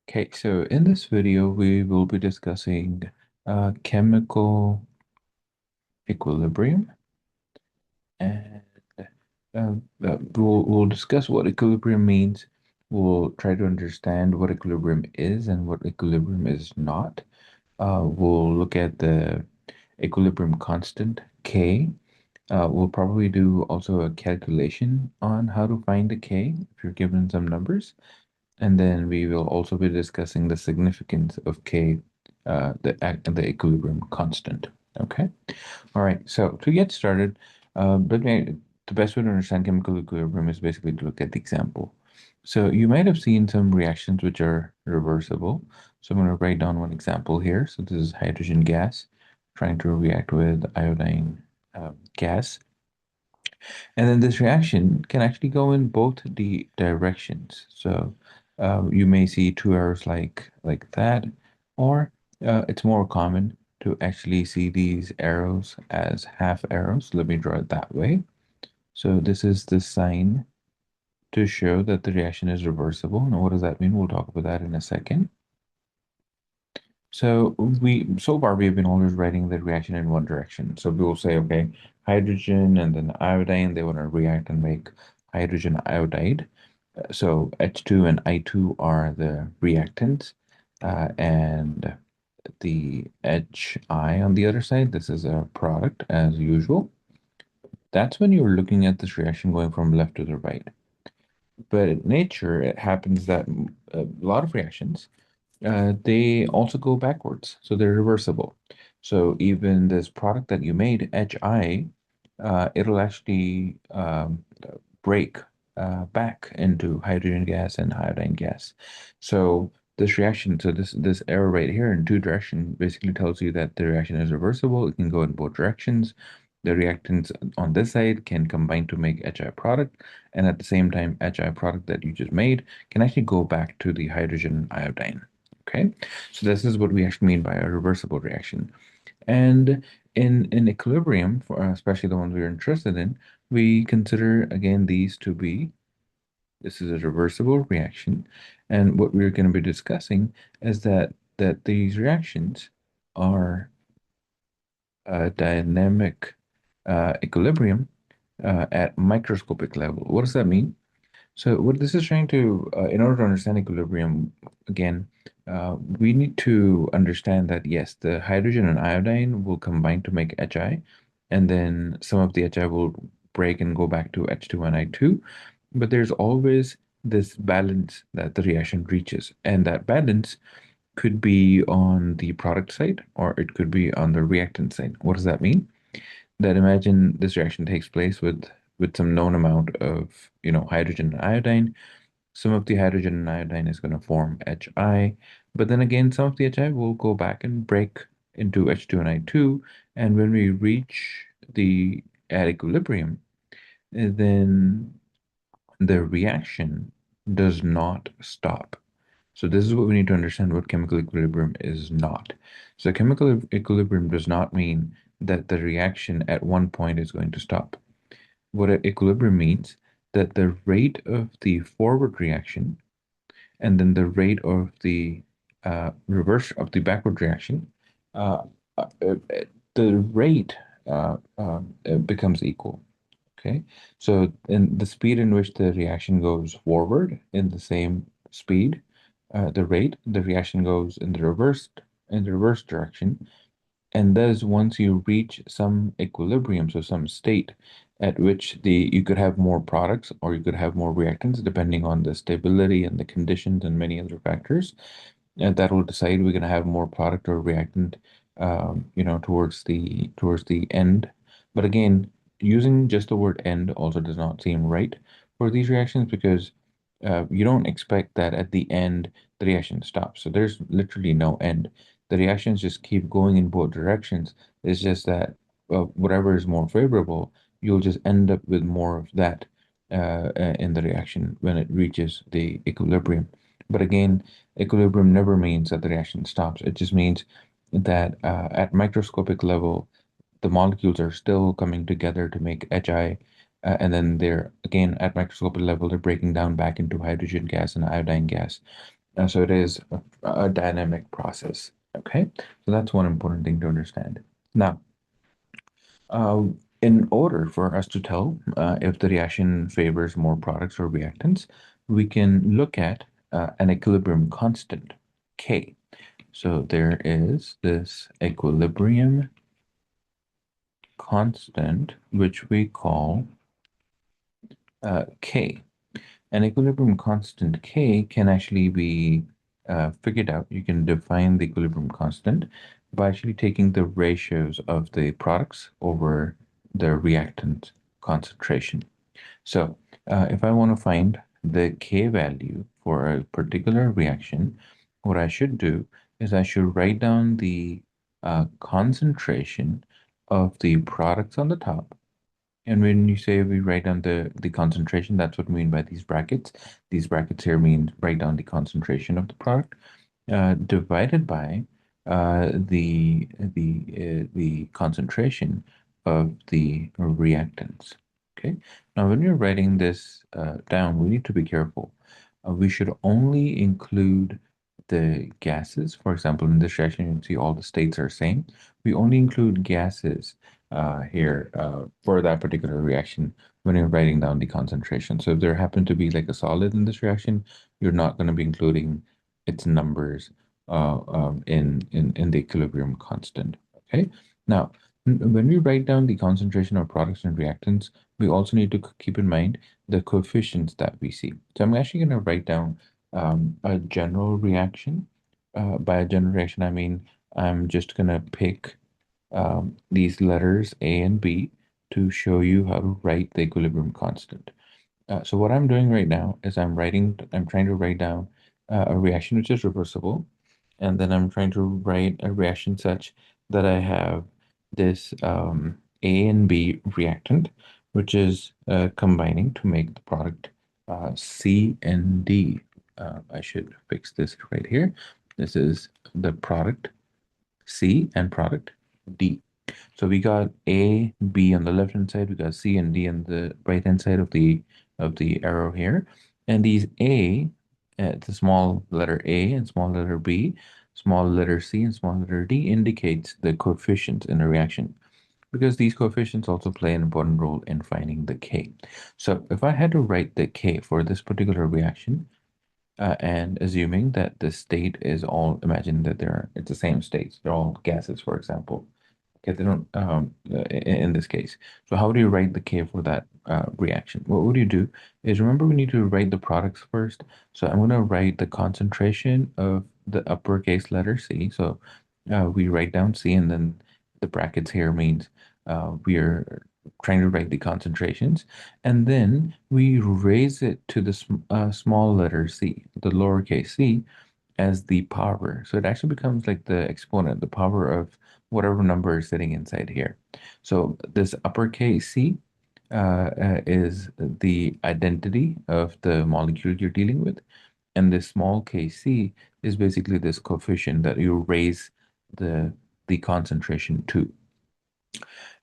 Okay, so in this video, we will be discussing chemical equilibrium, and we'll discuss what equilibrium means. We'll try to understand what equilibrium is and what equilibrium is not. We'll look at the equilibrium constant, K. We'll probably do also a calculation on how to find the K if you're given some numbers. And then we will also be discussing the significance of K, the equilibrium constant. Okay. All right. So to get started, the best way to understand chemical equilibrium is basically to look at the example. So you might have seen some reactions which are reversible. So I'm going to write down one example here. So this is hydrogen gas trying to react with iodine gas. And then this reaction can actually go in both the directions. So you may see two arrows like that, or it's more common to actually see these arrows as half arrows. Let me draw it that way. So this is the sign to show that the reaction is reversible. Now, what does that mean? We'll talk about that in a second. So far we've been always writing the reaction in one direction. So we will say, okay, hydrogen and then iodine, they want to react and make hydrogen iodide. So H2 and I2 are the reactants, and the HI on the other side, this is a product as usual. That's when you're looking at this reaction going from left to the right. But in nature, it happens that a lot of reactions they also go backwards, so they're reversible. So even this product that you made, HI, it'll actually break back into hydrogen gas and iodine gas. So this reaction, so this arrow right here in two directions basically tells you that the reaction is reversible. It can go in both directions. The reactants on this side can combine to make HI product, and at the same time, HI product that you just made can actually go back to the hydrogen iodine. Okay, so this is what we actually mean by a reversible reaction. And in equilibrium, for especially the ones we're interested in, we consider again these to be this is a reversible reaction. And what we're going to be discussing is that these reactions are dynamic equilibrium at microscopic level. What does that mean? So what this is trying to, in order to understand equilibrium, again, we need to understand that yes, the hydrogen and iodine will combine to make HI, and then some of the HI will break and go back to H2 and I2. But there's always this balance that the reaction reaches, and that balance could be on the product side or it could be on the reactant side. What does that mean? That imagine this reaction takes place with some known amount of, hydrogen and iodine. Some of the hydrogen and iodine is going to form HI, but then again, some of the HI will go back and break into H2 and I2. And when we reach the at equilibrium, then the reaction does not stop. So this is what we need to understand what chemical equilibrium is not. So chemical equilibrium does not mean that the reaction at one point is going to stop. What equilibrium means that the rate of the forward reaction and then the rate of the reverse of the backward reaction, uh, the rate becomes equal. Okay, so in the speed in which the reaction goes forward in the same speed, the rate, the reaction goes in the reverse direction, and thus, once you reach some equilibrium, so some state at which you could have more products or you could have more reactants, depending on the stability and the conditions and many other factors, and that will decide we're going to have more product or reactant, towards the end. But again, using just the word end also does not seem right for these reactions because you don't expect that at the end the reaction stops. So there's literally no end. The reactions just keep going in both directions. It's just that whatever is more favorable, you'll just end up with more of that in the reaction when it reaches the equilibrium. But again, equilibrium never means that the reaction stops. It just means that at microscopic level, the molecules are still coming together to make HI, and then they're again at microscopic level, they're breaking down back into hydrogen gas and iodine gas. So it is a dynamic process. Okay, so that's one important thing to understand. Now, uh, in order for us to tell if the reaction favors more products or reactants, we can look at an equilibrium constant, K. So there is this equilibrium constant, which we call K. An equilibrium constant K can actually be figured out. You can define the equilibrium constant by actually taking the ratios of the products over the reactant concentration. So, if I want to find the K value for a particular reaction, what I should do is I should write down the concentration of the products on the top, and when you say we write down the concentration, that's what we mean by these brackets. These brackets here mean write down the concentration of the product divided by the concentration of the reactants. Okay. Now, when you're writing this down, we need to be careful. We should only include the gases. For example, in this reaction, you can see all the states are same. We only include gases here for that particular reaction when you're writing down the concentration. So if there happen to be like a solid in this reaction, you're not going to be including its numbers in the equilibrium constant. Okay. Now, when we write down the concentration of products and reactants, we also need to keep in mind the coefficients that we see. So I'm actually going to write down a general reaction. By a general reaction, I mean I'm just going to pick these letters A and B to show you how to write the equilibrium constant. So what I'm doing right now is I'm trying to write down a reaction which is reversible, and then I'm trying to write a reaction such that I have this A and B reactant, which is combining to make the product C and D. I should fix this right here. This is the product C and product D. So we got A, B on the left hand side, we got C and D on the right hand side of the arrow here. And these A, the small letter A and small letter B, small letter C and small letter D indicates the coefficients in a reaction because these coefficients also play an important role in finding the K. So if I had to write the K for this particular reaction, and assuming that the state is all, imagine that it's the same states, they're all gases, for example. Okay, they don't, in this case. So how do you write the K for that reaction? What would you do is remember we need to write the products first. So I'm going to write the concentration of the uppercase letter C. So we write down C and then the brackets here means we are trying to write the concentrations. And then we raise it to the small letter C, the lowercase c, as the power. So it actually becomes like the exponent, the power of whatever number is sitting inside here. So this uppercase C is the identity of the molecule you're dealing with. And this small kc is basically this coefficient that you raise the the concentration to.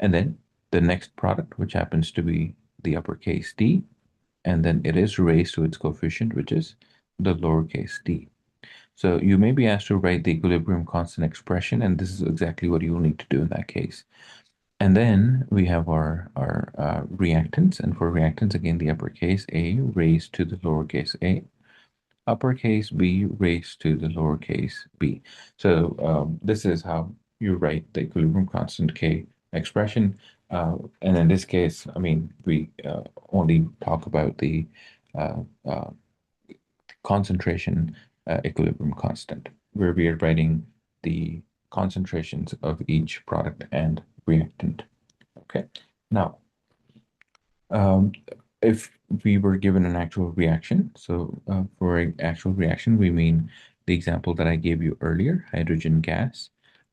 And then the next product, which happens to be the uppercase d, and then it is raised to its coefficient, which is the lowercase d. So you may be asked to write the equilibrium constant expression, and this is exactly what you will need to do in that case. And then we have our reactants, and for reactants, again, the uppercase A raised to the lowercase a, uppercase B raised to the lowercase b. So this is how you write the equilibrium constant K expression. And in this case, I mean, we only talk about the uh, uh, concentration equilibrium constant, where we are writing the concentrations of each product and reactant. Okay. Now, um, if we were given an actual reaction, so for an actual reaction, we mean the example that I gave you earlier, hydrogen gas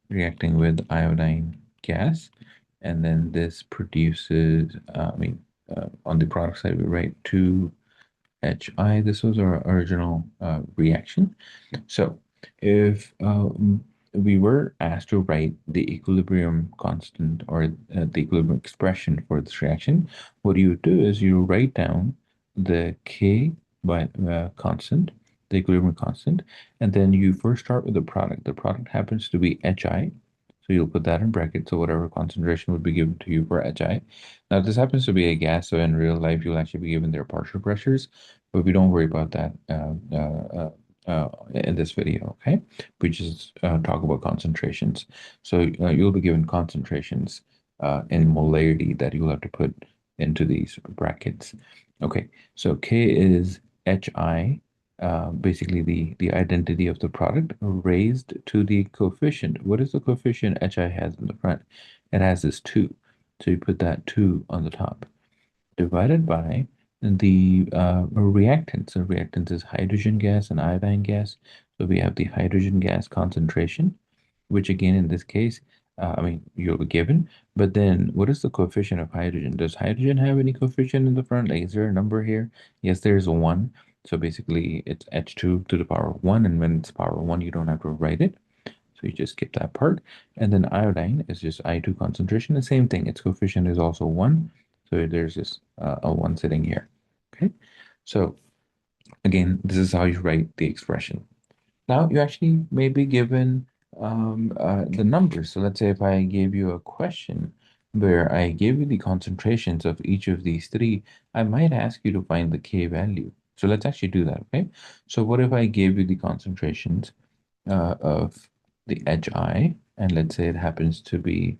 reacting with iodine gas, and then this produces, on the product side, we write 2HI. This was our original reaction. So if we were asked to write the equilibrium constant or the equilibrium expression for this reaction, what you do is you write down the K by constant the equilibrium constant, and then you first start with the product. The product happens to be HI, so you'll put that in brackets. So whatever concentration would be given to you for HI. Now this happens to be a gas, so in real life you'll actually be given their partial pressures, but we don't worry about that in this video. Okay, we just talk about concentrations. So you'll be given concentrations in molarity that you'll have to put into these brackets. Okay, so K is HI, basically the identity of the product raised to the coefficient. What is the coefficient HI has in the front? It has this 2. So you put that 2 on the top, divided by the reactants. So reactants is hydrogen gas and iodine gas. So we have the hydrogen gas concentration, which again in this case, I mean, you're given, but then what is the coefficient of hydrogen? Does hydrogen have any coefficient in the front? Like, is there a number here? Yes, there's a 1. So basically it's H2 to the power of 1, and when it's power 1, you don't have to write it. So you just skip that part. And then iodine is just I2 concentration, the same thing. Its coefficient is also 1. So there's just a 1 sitting here. Okay. So again, this is how you write the expression. Now you actually may be given the numbers. So let's say if I gave you a question where I gave you the concentrations of each of these three, I might ask you to find the K value. So let's actually do that, okay? So what if I gave you the concentrations of the HI, and let's say it happens to be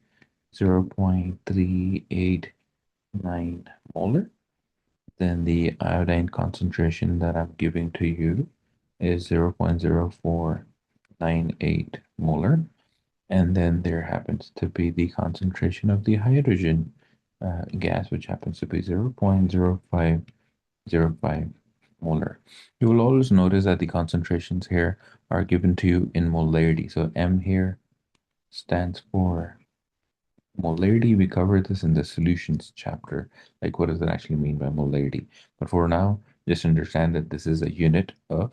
0.389 molar, then the iodine concentration that I'm giving to you is 0.0498 molar. And then there happens to be the concentration of the hydrogen gas, which happens to be 0.0505 molar. You will always notice that the concentrations here are given to you in molarity. So M here stands for molarity. We covered this in the solutions chapter. Like, what does it actually mean by molarity? But for now, just understand that this is a unit of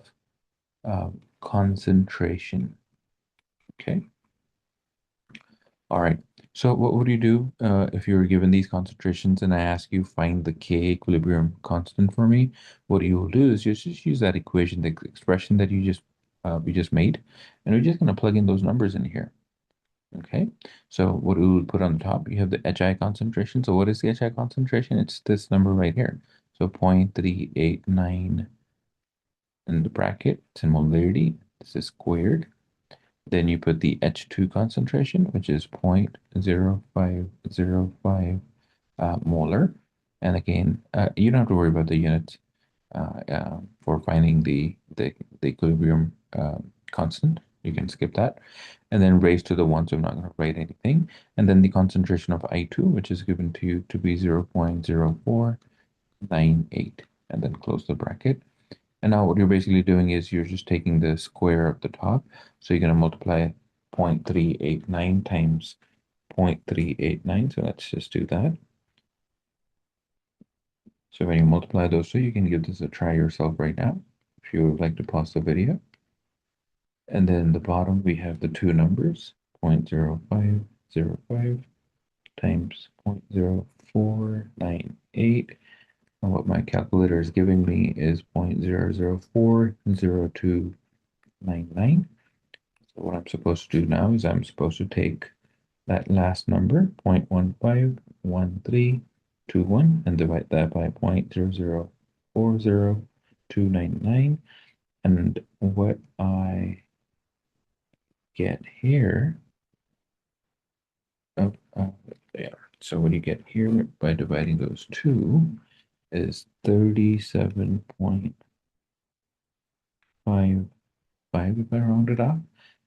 concentration. Okay. All right. So what would you do if you were given these concentrations and I ask you find the K equilibrium constant for me? What you will do is just use that equation, the expression that we just made, and we're just going to plug in those numbers in here. Okay. So what we will put on the top, you have the HI concentration. So what is the HI concentration? It's this number right here. So 0.389 in the bracket. It's in molarity. This is squared. Then you put the H2 concentration, which is 0.0505 molar. And again, you don't have to worry about the units for finding the equilibrium constant. You can skip that. And then raise to the 1, so I'm not going to write anything. And then the concentration of I2, which is given to you to be 0.0498. And then close the bracket. And now what you're basically doing is you're just taking the square of the top. So you're going to multiply 0.389 times 0.389. So let's just do that. So when you multiply those two, you can give this a try yourself right now if you would like to pause the video. And then the bottom, we have the two numbers, 0.0505 times 0.0498. And what my calculator is giving me is 0.0040299. So what I'm supposed to do now is I'm supposed to take that last number, 0.151321, and divide that by 0.0040299. And what I get here, oh, there. So what you get here by dividing those two is 37.55 if I round it off.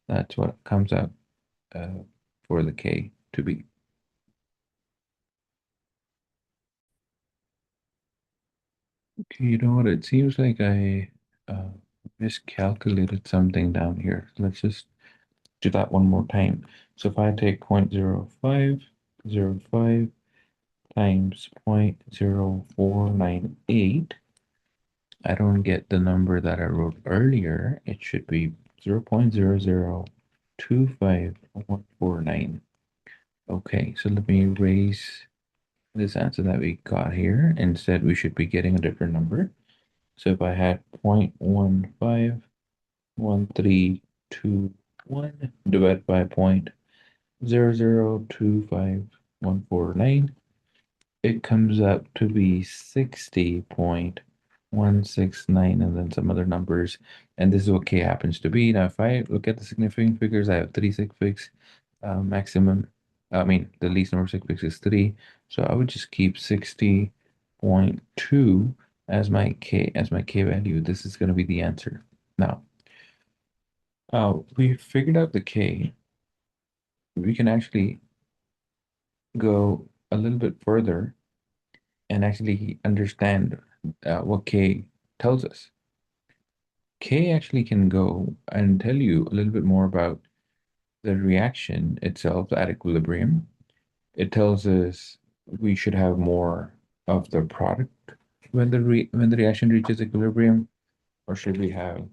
That's what comes out for the K to be. Okay, you know what? It seems like I miscalculated something down here. Let's just do that one more time. So if I take 0.0505 times 0.0498, I don't get the number that I wrote earlier. It should be 0.0025149. Okay, so let me erase this answer that we got here. Instead, we should be getting a different number. So if I had 0.151321 divided by 0.0025149, it comes up to be 60.169 and then some other numbers. And this is what K happens to be. Now, if I look at the significant figures, I have three sig figs maximum. I mean, the least number of sig figs is 3. So I would just keep 60.2 as my K value. This is going to be the answer. Now, we figured out the K. We can actually go a little bit further and actually understand what K tells us. K actually can go and tell you a little bit more about the reaction itself at equilibrium. It tells us we should have more of the product when the reaction reaches equilibrium, or should we have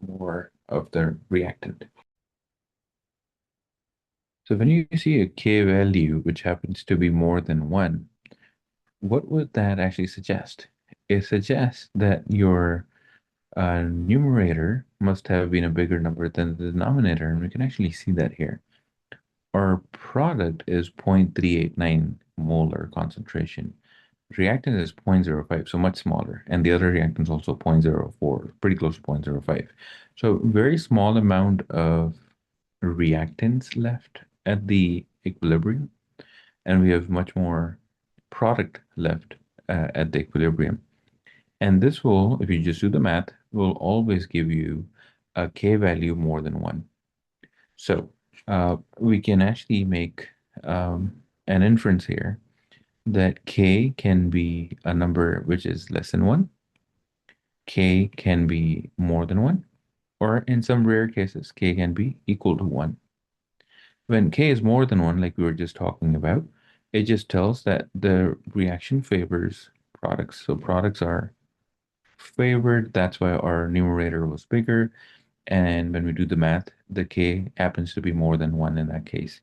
more of the reactant? So when you see a K value which happens to be more than 1, what would that actually suggest? It suggests that your numerator must have been a bigger number than the denominator, and we can actually see that here. Our product is 0.389 molar concentration. Reactant is 0.05, so much smaller, and the other reactant is also 0.04, pretty close to 0.05. So very small amount of reactants left at the equilibrium, and we have much more product left at the equilibrium. And this will, if you just do the math, will always give you a K value more than 1. So we can actually make an inference here that K can be a number which is less than 1, K can be more than 1, or in some rare cases, K can be equal to 1. When K is more than 1, like we were just talking about, it just tells that the reaction favors products. So products are favored. That's why our numerator was bigger. And when we do the math, the K happens to be more than 1 in that case.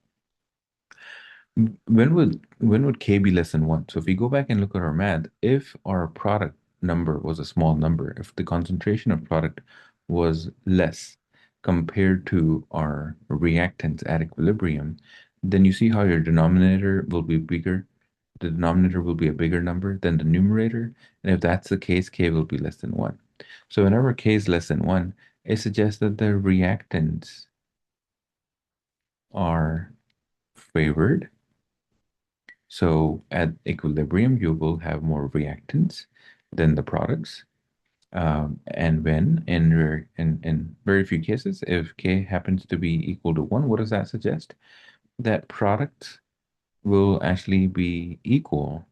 When would K be less than 1? So if we go back and look at our math, if our product number was a small number, if the concentration of product was less compared to our reactants at equilibrium, then you see how your denominator will be bigger. The denominator will be a bigger number than the numerator. And if that's the case, K will be less than 1. So whenever K is less than 1, it suggests that the reactants are favored. So at equilibrium, you will have more reactants than the products. And when in very few cases, if K happens to be equal to 1, what does that suggest? That products will actually be equal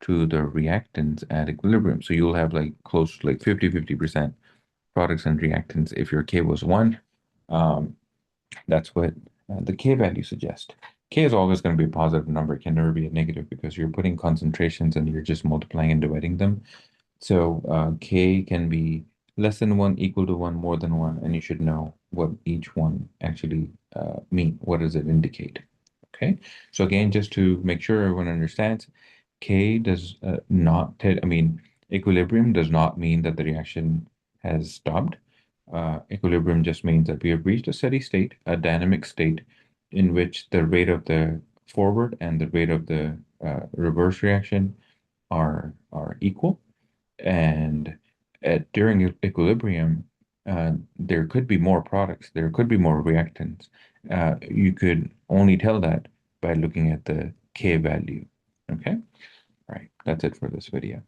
to the reactants at equilibrium. So you'll have like close to like 50-50% products and reactants if your K was 1. Um, that's what the K value suggests. K is always going to be a positive number. It can never be a negative because you're putting concentrations and you're just multiplying and dividing them. So K can be less than 1, equal to 1, more than 1, and you should know what each one actually mean. What does it indicate? Okay. So again, just to make sure everyone understands, K does not, I mean, equilibrium does not mean that the reaction has stopped. Equilibrium just means that we have reached a steady state, a dynamic state, in which the rate of the forward and the rate of the reverse reaction are equal. And during equilibrium, there could be more products, there could be more reactants. You could only tell that by looking at the K value. Okay? All right, that's it for this video.